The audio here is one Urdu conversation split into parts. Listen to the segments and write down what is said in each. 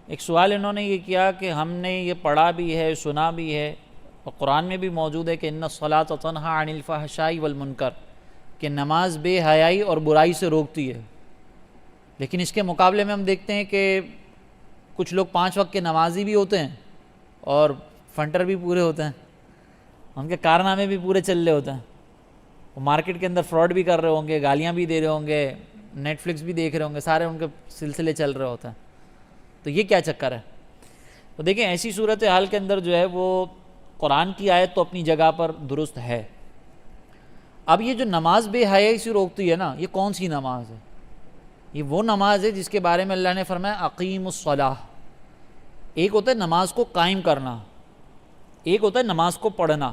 ایک سوال انہوں نے یہ کیا کہ ہم نے یہ پڑھا بھی ہے، سنا بھی ہے، اور قرآن میں بھی موجود ہے کہ ان الصلاۃ تنہی عن الفحشاء والمنکر، کہ نماز بے حیائی اور برائی سے روکتی ہے، لیکن اس کے مقابلے میں ہم دیکھتے ہیں کہ کچھ لوگ 5 وقت کے نمازی بھی ہوتے ہیں اور فنٹر بھی پورے ہوتے ہیں، ان کے کارنامے بھی پورے چل رہے ہوتے ہیں، وہ مارکیٹ کے اندر فراڈ بھی کر رہے ہوں گے، گالیاں بھی دے رہے ہوں گے، نیٹ فلکس بھی دیکھ رہے ہوں گے، سارے ان کے سلسلے چل رہے ہوتے ہیں. تو یہ کیا چکر ہے؟ تو دیکھیں ایسی صورتحال کے اندر جو ہے وہ قرآن کی آیت تو اپنی جگہ پر درست ہے. اب یہ جو نماز بے حیائی سے روکتی ہے نا، یہ کون سی نماز ہے؟ یہ وہ نماز ہے جس کے بارے میں اللہ نے فرمایا اقیم الصلاۃ. ایک ہوتا ہے نماز کو قائم کرنا، ایک ہوتا ہے نماز کو پڑھنا.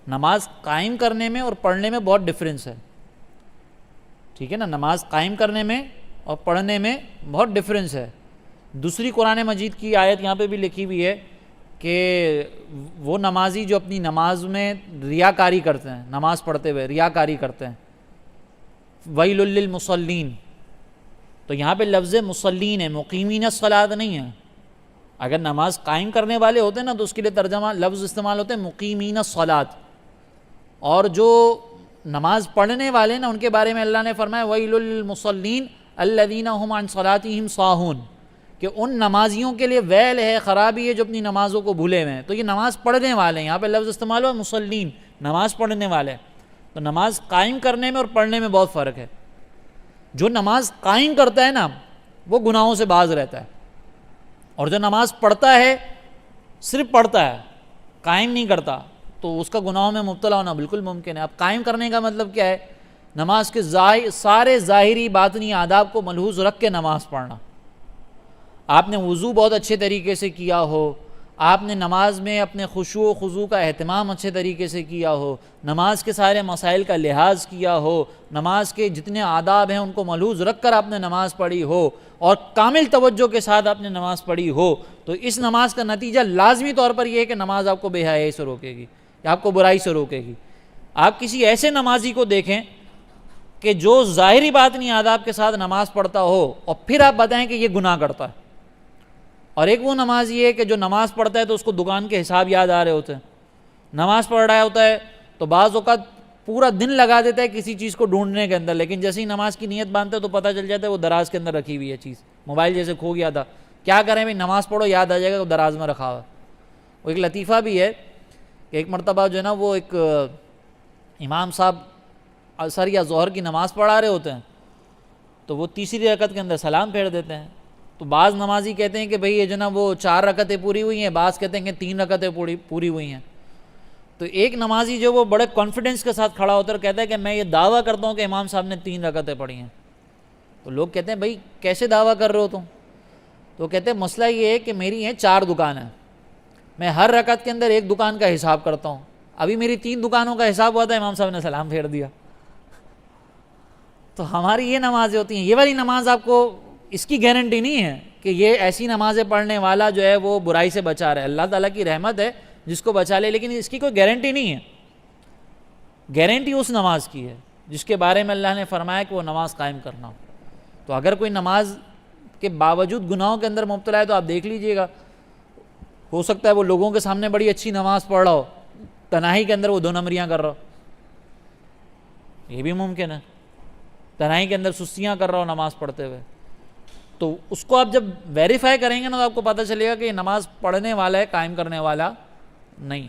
نماز قائم کرنے میں اور پڑھنے میں بہت ڈفرینس ہے، ٹھیک ہے نا؟ نماز قائم کرنے میں اور پڑھنے میں بہت ڈفرینس ہے. دوسری قرآن مجید کی آیت یہاں پہ بھی لکھی ہوئی ہے کہ وہ نمازی جو اپنی نماز میں ریاکاری کرتے ہیں، نماز پڑھتے ہوئے ریاکاری کرتے ہیں، ویل للمصلین. تو یہاں پہ لفظ مصلین ہے، مقیمین الصلاۃ نہیں ہے. اگر نماز قائم کرنے والے ہوتے ہیں نا تو اس کے لیے ترجمہ لفظ استعمال ہوتے ہیں مقیمین الصلاۃ. اور جو نماز پڑھنے والے نا ان کے بارے میں اللہ نے فرمایا ویل للمصلین الذین هم عن صلاتهم ساہون، کہ ان نمازیوں کے لیے ویل ہے، خرابی ہے جو اپنی نمازوں کو بھولے ہوئے ہیں. تو یہ نماز پڑھنے والے ہیں، یہاں پہ لفظ استعمال ہوا مصلین، نماز پڑھنے والے. تو نماز قائم کرنے میں اور پڑھنے میں بہت فرق ہے. جو نماز قائم کرتا ہے نا وہ گناہوں سے باز رہتا ہے، اور جو نماز پڑھتا ہے صرف پڑھتا ہے، قائم نہیں کرتا، تو اس کا گناہوں میں مبتلا ہونا بالکل ممکن ہے. اب قائم کرنے کا مطلب کیا ہے؟ نماز کے سارے ظاہری باطنی آداب کو ملحوظ رکھ کے نماز پڑھنا. آپ نے وضو بہت اچھے طریقے سے کیا ہو، آپ نے نماز میں اپنے خشوع و خضوع کا اہتمام اچھے طریقے سے کیا ہو، نماز کے سارے مسائل کا لحاظ کیا ہو، نماز کے جتنے آداب ہیں ان کو ملحوظ رکھ کر آپ نے نماز پڑھی ہو، اور کامل توجہ کے ساتھ آپ نے نماز پڑھی ہو، تو اس نماز کا نتیجہ لازمی طور پر یہ ہے کہ نماز آپ کو بے حیائی سے روکے گی یا آپ کو برائی سے روکے گی. آپ کسی ایسے نمازی کو دیکھیں کہ جو ظاہری باطنی آداب کے ساتھ نماز پڑھتا ہو اور پھر آپ بتائیں کہ یہ گناہ کرتا ہے. اور ایک وہ نماز یہ ہے کہ جو نماز پڑھتا ہے تو اس کو دکان کے حساب یاد آ رہے ہوتے ہیں، نماز پڑھ رہا ہوتا ہے تو بعض اوقات پورا دن لگا دیتا ہے کسی چیز کو ڈھونڈنے کے اندر، لیکن جیسے ہی نماز کی نیت باندھتا ہے تو پتہ چل جاتا ہے وہ دراز کے اندر رکھی ہوئی ہے چیز. موبائل جیسے کھو گیا تھا، کیا کریں بھائی؟ نماز پڑھو یاد آ جائے گا وہ دراز میں رکھا ہوا. وہ ایک لطیفہ بھی ہے کہ ایک مرتبہ جو ہے نا وہ ایک امام صاحب عصر یا ظہر کی نماز پڑھا رہے ہوتے ہیں، تو وہ تیسری رکعت کے اندر سلام پھیر دیتے ہیں. تو بعض نمازی کہتے ہیں کہ بھئی یہ جو نا وہ 4 رکعتیں پوری ہوئی ہیں، بعض کہتے ہیں کہ 3 رکعتیں پوری ہوئی ہیں. تو ایک نمازی جو وہ بڑے کانفیڈنس کے ساتھ کھڑا ہوتا ہے اور کہتا ہے کہ میں یہ دعویٰ کرتا ہوں کہ امام صاحب نے 3 رکعتیں پڑھی ہیں. تو لوگ کہتے ہیں بھئی کیسے دعویٰ کر رہے ہو تم؟ تو کہتے ہیں مسئلہ یہ ہے کہ میری ہیں 4 دکانیں، میں ہر رکعت کے اندر ایک دکان کا حساب کرتا ہوں. ابھی میری 3 دکانوں کا حساب ہوا تھا، امام صاحب نے سلام پھیر دیا. تو ہماری یہ نمازیں ہوتی ہیں. یہ والی نماز آپ کو اس کی گارنٹی نہیں ہے کہ یہ ایسی نمازیں پڑھنے والا جو ہے وہ برائی سے بچا رہا ہے. اللہ تعالیٰ کی رحمت ہے جس کو بچا لے، لیکن اس کی کوئی گارنٹی نہیں ہے. گارنٹی اس نماز کی ہے جس کے بارے میں اللہ نے فرمایا کہ وہ نماز قائم کرنا ہو. تو اگر کوئی نماز کے باوجود گناہوں کے اندر مبتلا ہے تو آپ دیکھ لیجئے گا، ہو سکتا ہے وہ لوگوں کے سامنے بڑی اچھی نماز پڑھ رہا ہو، تنہائی کے اندر وہ 2 نمبریاں کر رہا ہو. یہ بھی ممکن ہے، تنہائی کے اندر سستیاں کر رہا ہو نماز پڑھتے ہوئے. تو اس کو آپ جب ویریفائی کریں گے نا تو آپ کو پتہ چلے گا کہ یہ نماز پڑھنے والا ہے، قائم کرنے والا نہیں.